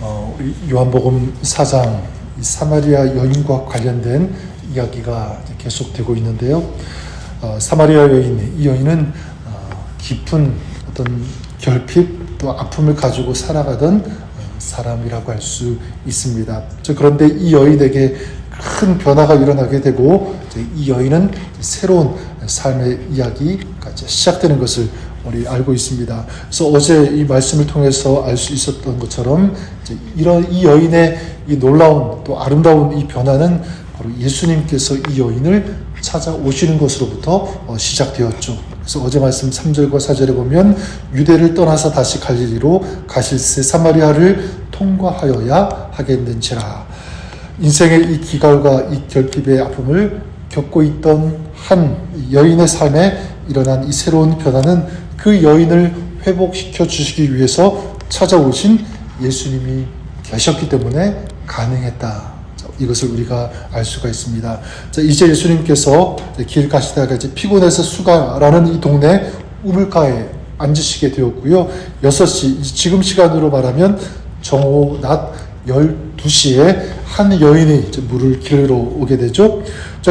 우리 요한복음 4장 이 사마리아 여인과 관련된 이야기가 계속되고 있는데요. 사마리아 여인, 이 여인은 깊은 어떤 결핍 또 아픔을 가지고 살아가던 사람이라고 할 수 있습니다. 그런데 이 여인에게 큰 변화가 일어나게 되고 이 여인은 새로운 삶의 이야기가 시작되는 것을 우리 알고 있습니다. 그래서 어제 이 말씀을 통해서 알 수 있었던 것처럼 이 여인의 이 놀라운 또 아름다운 이 변화는 바로 예수님께서 이 여인을 찾아오시는 것으로부터 시작되었죠. 그래서 어제 말씀 3절과 4절에 보면 유대를 떠나서 다시 갈릴리로 가실새 사마리아를 통과하여야 하겠는지라. 인생의 이 기갈과 이 결핍의 아픔을 겪고 있던 한 여인의 삶에 일어난 이 새로운 변화는 그 여인을 회복시켜 주시기 위해서 찾아오신 예수님이 계셨기 때문에 가능했다. 이것을 우리가 알 수가 있습니다. 이제 예수님께서 길 가시다가 이제 피곤해서 수가라는 이 동네 우물가에 앉으시게 되었고요. 6시, 지금 시간으로 말하면 정오 낮 12시에 한 여인이 물을 길러 오게 되죠.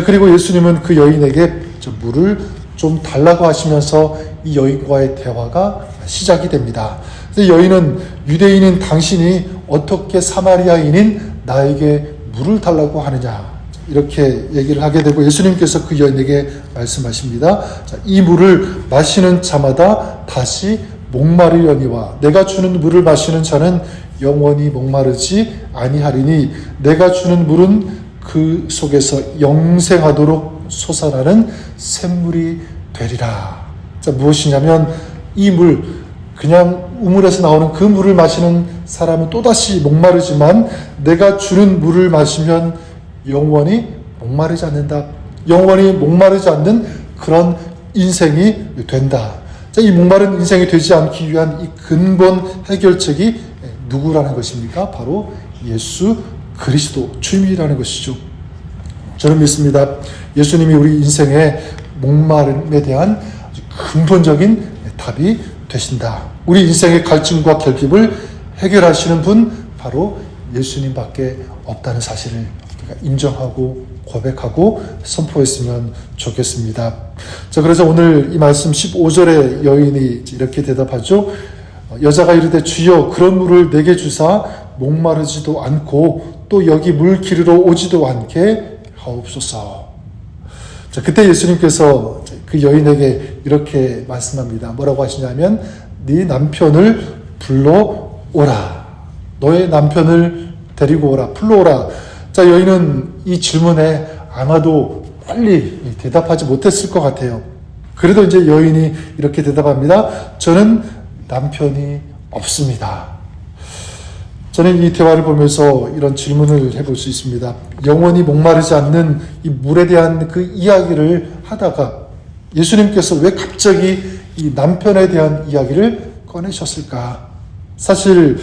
그리고 예수님은 그 여인에게 물을 좀 달라고 하시면서 이 여인과의 대화가 시작이 됩니다. 여인은 유대인인 당신이 어떻게 사마리아인인 나에게 물을 달라고 하느냐, 이렇게 얘기를 하게 되고 예수님께서 그 여인에게 말씀하십니다. 이 물을 마시는 자마다 다시 목마르려니와 내가 주는 물을 마시는 자는 영원히 목마르지 아니하리니 내가 주는 물은 그 속에서 영생하도록 솟아나는 샘물이 되리라. 무엇이냐면 이 물, 그냥 우물에서 나오는 그 물을 마시는 사람은 또다시 목마르지만 내가 주는 물을 마시면 영원히 목마르지 않는다. 영원히 목마르지 않는 그런 인생이 된다. 이 목마른 인생이 되지 않기 위한 이 근본 해결책이 누구라는 것입니까? 바로 예수 그리스도 주님이라는 것이죠. 저는 믿습니다. 예수님이 우리 인생의 목마름에 대한 근본적인 답이 되신다. 우리 인생의 갈증과 결핍을 해결하시는 분 바로 예수님밖에 없다는 사실을 우리가 인정하고 고백하고 선포했으면 좋겠습니다. 그래서 오늘 이 말씀 15절에 여인이 이렇게 대답하죠. 여자가 이르되 주여 그런 물을 내게 주사 목마르지도 않고 또 여기 물 기르러 오지도 않게 하옵소서. 그때 예수님께서 그 여인에게 이렇게 말씀합니다. 뭐라고 하시냐면 네 남편을 불러오라. 너의 남편을 데리고 오라. 불러오라. 여인은 이 질문에 아마도 빨리 대답하지 못했을 것 같아요. 그래도 이제 여인이 이렇게 대답합니다. 저는 남편이 없습니다. 저는 이 대화를 보면서 이런 질문을 해볼 수 있습니다. 영원히 목마르지 않는 이 물에 대한 그 이야기를 하다가 예수님께서 왜 갑자기 이 남편에 대한 이야기를 꺼내셨을까? 사실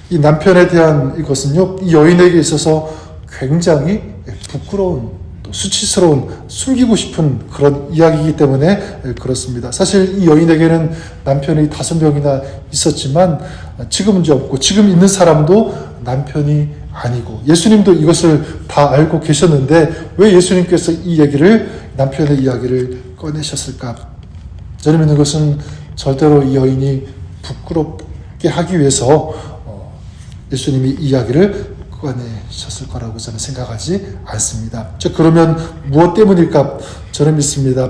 이 남편에 대한 이것은요, 이 여인에게 있어서 굉장히 부끄러운, 또 수치스러운, 숨기고 싶은 그런 이야기이기 때문에 그렇습니다. 사실 이 여인에게는 남편이 5명이나 있었지만 지금은 이제 없고 지금 있는 사람도 남편이 아니고 예수님도 이것을 다 알고 계셨는데 왜 예수님께서 이 얘기를, 남편의 이야기를 꺼내셨을까? 저는 믿는 것은 절대로 이 여인이 부끄럽게 하기 위해서 예수님이 이 이야기를 꺼내셨을 거라고 저는 생각하지 않습니다. 그러면 무엇 때문일까? 저는 믿습니다.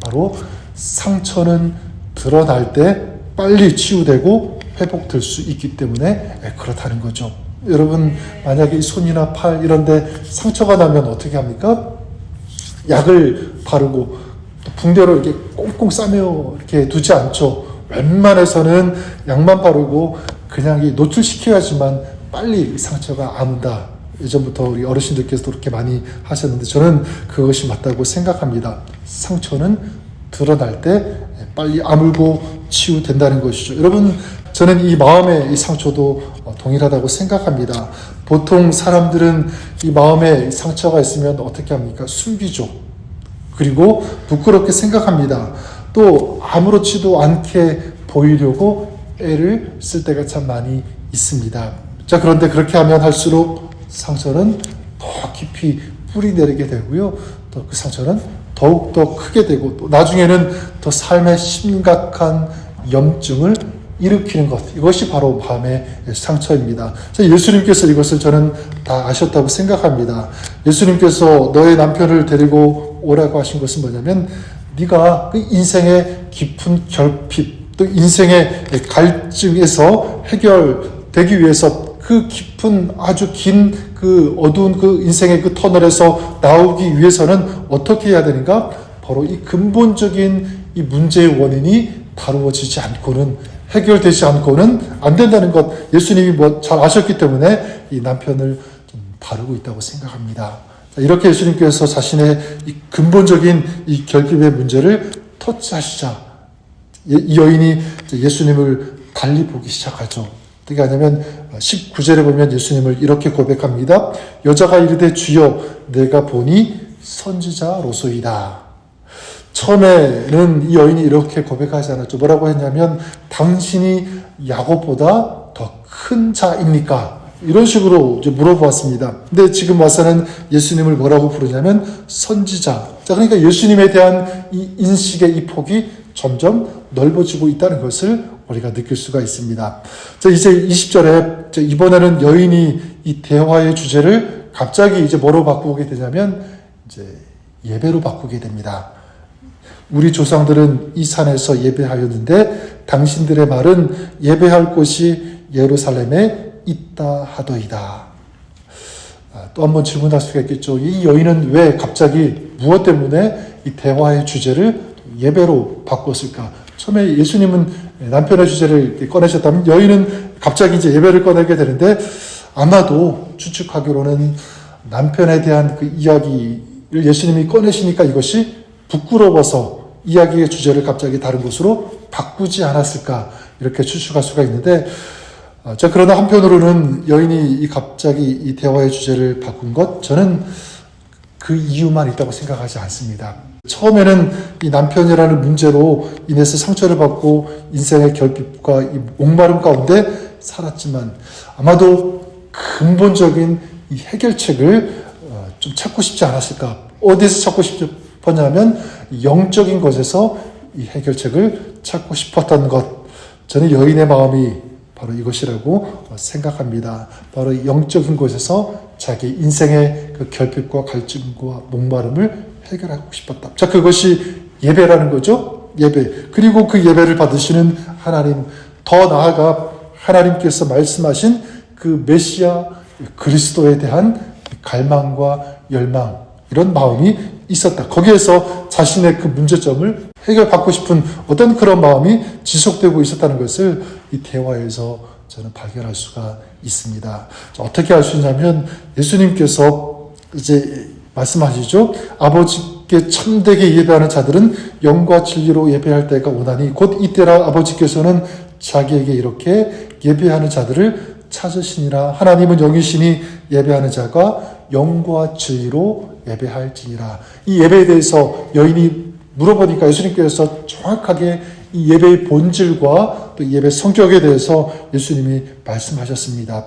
바로 상처는 드러날 때 빨리 치유되고 회복될 수 있기 때문에 그렇다는 거죠. 여러분, 만약에 이 손이나 팔 이런 데 상처가 나면 어떻게 합니까? 약을 바르고 붕대로 이렇게 꽁꽁 싸매어 이렇게 두지 않죠. 웬만해서는 약만 바르고 그냥 노출시켜야지만 빨리 상처가 아문다. 예전부터 우리 어르신들께서도 그렇게 많이 하셨는데 저는 그것이 맞다고 생각합니다. 상처는 드러날 때 빨리 아물고 치유된다는 것이죠. 여러분, 저는 이 마음의 이 상처도 동일하다고 생각합니다. 보통 사람들은 이 마음에 상처가 있으면 어떻게 합니까? 숨기죠. 그리고 부끄럽게 생각합니다. 또 아무렇지도 않게 보이려고 애를 쓸 때가 참 많이 있습니다. 자, 그런데 그렇게 하면 할수록 상처는 더 깊이 뿌리 내리게 되고요. 또 그 상처는 더욱더 크게 되고 또 나중에는 더 삶의 심각한 염증을 일으키는 것. 이것이 바로 마음의 상처입니다. 예수님께서 이것을 저는 다 아셨다고 생각합니다. 예수님께서 너의 남편을 데리고 오라고 하신 것은 뭐냐면 네가 그 인생의 깊은 결핍 또 인생의 갈증에서 해결되기 위해서 그 깊은 아주 긴 그 어두운 그 인생의 그 터널에서 나오기 위해서는 어떻게 해야 되는가? 바로 이 근본적인 이 문제의 원인이 다루어지지 않고는 해결되지 않고는 안 된다는 것 예수님이 잘 아셨기 때문에 이 남편을 좀 다루고 있다고 생각합니다. 이렇게 예수님께서 자신의 이 근본적인 이 결핍의 문제를 터치하시자 이 여인이 예수님을 달리 보기 시작하죠. 어떻게 하냐면 19절에 보면 예수님을 이렇게 고백합니다. 여자가 이르되 주여 내가 보니 선지자로소이다. 처음에는 이 여인이 이렇게 고백하지 않았죠. 뭐라고 했냐면 당신이 야곱보다 더 큰 자입니까? 이런 식으로 이제 물어보았습니다. 근데 지금 와서는 예수님을 뭐라고 부르냐면 선지자. 자, 그러니까 예수님에 대한 이 인식의 이 폭이 점점 넓어지고 있다는 것을 우리가 느낄 수가 있습니다. 자, 이제 20절에 이번에는 여인이 이 대화의 주제를 갑자기 이제 뭐로 바꾸게 되냐면 이제 예배로 바꾸게 됩니다. 우리 조상들은 이 산에서 예배하였는데 당신들의 말은 예배할 곳이 예루살렘에 있다 하더이다. 또 한번 질문할 수가 있겠죠. 이 여인은 왜 갑자기 무엇 때문에 이 대화의 주제를 예배로 바꿨을까? 처음에 예수님은 남편의 주제를 꺼내셨다면 여인은 갑자기 이제 예배를 꺼내게 되는데 아마도 추측하기로는 남편에 대한 그 이야기를 예수님이 꺼내시니까 이것이 부끄러워서 이야기의 주제를 갑자기 다른 곳으로 바꾸지 않았을까 이렇게 추측할 수가 있는데 자, 그러나 한편으로는 여인이 갑자기 이 대화의 주제를 바꾼 것 저는 그 이유만 있다고 생각하지 않습니다. 처음에는 이 남편이라는 문제로 인해서 상처를 받고 인생의 결핍과 이 목마름 가운데 살았지만 아마도 근본적인 이 해결책을 좀 찾고 싶지 않았을까? 어디서 찾고 싶었냐면 영적인 것에서 이 해결책을 찾고 싶었던 것. 저는 여인의 마음이 바로 이것이라고 생각합니다. 바로 영적인 곳에서 자기 인생의 그 결핍과 갈증과 목마름을 해결하고 싶었다. 자, 그것이 예배라는 거죠. 예배. 그리고 그 예배를 받으시는 하나님, 더 나아가 하나님께서 말씀하신 그 메시아 그리스도에 대한 갈망과 열망, 이런 마음이 있었다. 거기에서 자신의 그 문제점을 해결받고 싶은 어떤 그런 마음이 지속되고 있었다는 것을 이 대화에서 저는 발견할 수가 있습니다. 어떻게 알 수 있냐면 예수님께서 이제 말씀하시죠. 아버지께 참되게 예배하는 자들은 영과 진리로 예배할 때가 오나니 곧 이때라 아버지께서는 자기에게 이렇게 예배하는 자들을 찾으시니라. 하나님은 영이시니 예배하는 자가 영과 진리로 예배할지니라. 이 예배에 대해서 여인이 물어보니까 예수님께서 정확하게 이 예배의 본질과 또 예배 성격에 대해서 예수님이 말씀하셨습니다.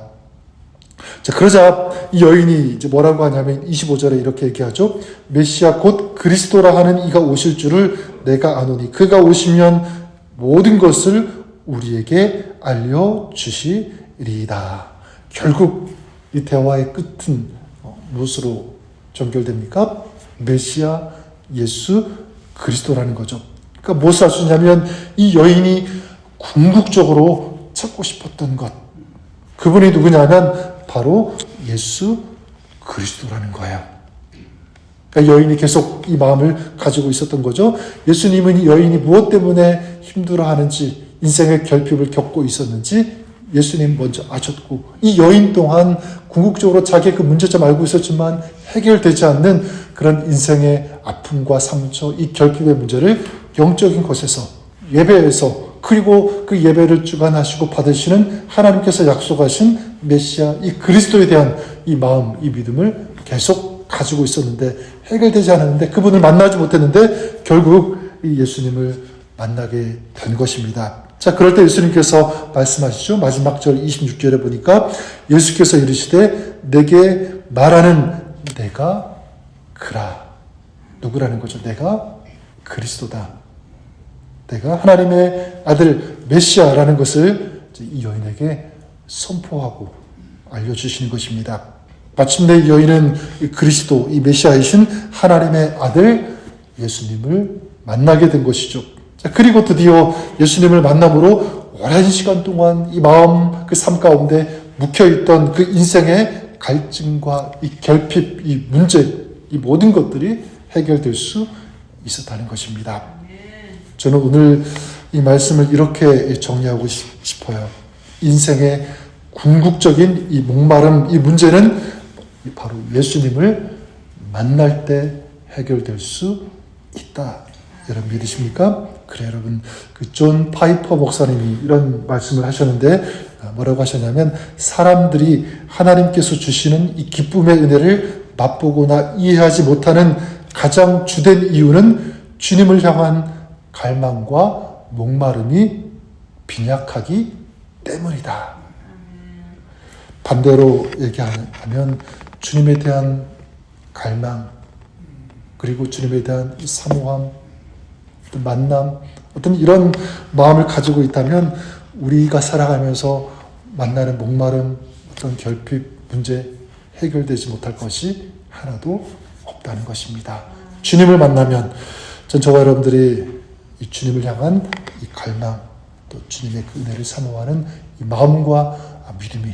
자, 그러자 이 여인이 이제 뭐라고 하냐면 25절에 이렇게 얘기하죠. 메시아 곧 그리스도라 하는 이가 오실 줄을 내가 아노니 그가 오시면 모든 것을 우리에게 알려주시리이다. 결국 이 대화의 끝은 무엇으로 전결됩니까? 메시아 예수 그리스도라는 거죠. 그러니까 무엇을 알 수 있냐면 이 여인이 궁극적으로 찾고 싶었던 것, 그분이 누구냐면 바로 예수 그리스도라는 거예요. 그러니까 여인이 계속 이 마음을 가지고 있었던 거죠. 예수님은 이 여인이 무엇 때문에 힘들어하는지, 인생의 결핍을 겪고 있었는지 예수님 먼저 아셨고, 이 여인 또한 궁극적으로 자기의 그 문제점 알고 있었지만 해결되지 않는 그런 인생의 아픔과 상처, 이 결핍의 문제를 영적인 곳에서, 예배에서, 그리고 그 예배를 주관하시고 받으시는 하나님께서 약속하신 메시아, 이 그리스도에 대한 이 마음, 이 믿음을 계속 가지고 있었는데 해결되지 않았는데 그분을 만나지 못했는데 결국 이 예수님을 만나게 된 것입니다. 자, 그럴 때 예수님께서 말씀하시죠. 마지막 절 26절에 보니까 예수께서 이르시되 내게 말하는 내가 그라. 누구라는 거죠? 내가 그리스도다. 내가 하나님의 아들 메시아라는 것을 이 여인에게 선포하고 알려주시는 것입니다. 마침내 이 여인은 이 그리스도, 이 메시아이신 하나님의 아들 예수님을 만나게 된 것이죠. 자, 그리고 드디어 예수님을 만남으로 오랜 시간 동안 이 마음, 그 삶 가운데 묵혀있던 그 인생의 갈증과 이 결핍, 이 문제, 이 모든 것들이 해결될 수 있었다는 것입니다. 저는 오늘 이 말씀을 이렇게 정리하고 싶어요. 인생의 궁극적인 이 목마름, 이 문제는 바로 예수님을 만날 때 해결될 수 있다. 여러분 믿으십니까? 그래, 여러분. 그 존 파이퍼 목사님이 이런 말씀을 하셨는데, 뭐라고 하셨냐면, 사람들이 하나님께서 주시는 이 기쁨의 은혜를 맛보거나 이해하지 못하는 가장 주된 이유는 주님을 향한 갈망과 목마름이 빈약하기 때문이다. 반대로 얘기하면 주님에 대한 갈망, 그리고 주님에 대한 사모함, 어떤 만남, 어떤 이런 마음을 가지고 있다면 우리가 살아가면서 만나는 목마름, 어떤 결핍, 문제 해결되지 못할 것이 하나도 없다는 것입니다. 주님을 만나면 저와 여러분들이 이 주님을 향한 이 갈망, 또 주님의 그 은혜를 사모하는 이 마음과 믿음이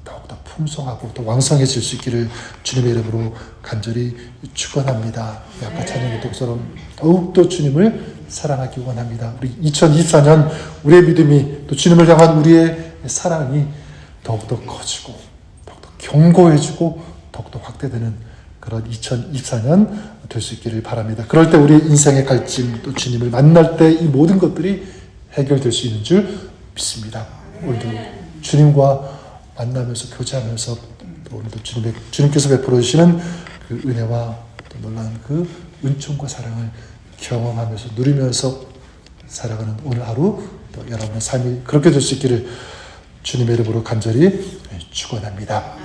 더욱더 풍성하고 더 왕성해질 수 있기를 주님의 이름으로 간절히 축원합니다. 아까 찬양의 독서처럼 더욱더 주님을 사랑하기 원합니다. 우리 2024년 우리의 믿음이 또 주님을 향한 우리의 사랑이 더욱더 커지고 더욱더 견고해지고 더욱더 확대되는 그런 2024년 될 수 있기를 바랍니다. 그럴 때 우리의 인생의 갈증, 또 주님을 만날 때 이 모든 것들이 해결될 수 있는 줄 믿습니다. 오늘도 주님과 만나면서 교제하면서 또 오늘도 주님께서 베풀어 주시는 그 은혜와 또 놀라운 그 은총과 사랑을 경험하면서 누리면서 살아가는 오늘 하루 또 여러분의 삶이 그렇게 될 수 있기를 주님의 이름으로 간절히 축원합니다.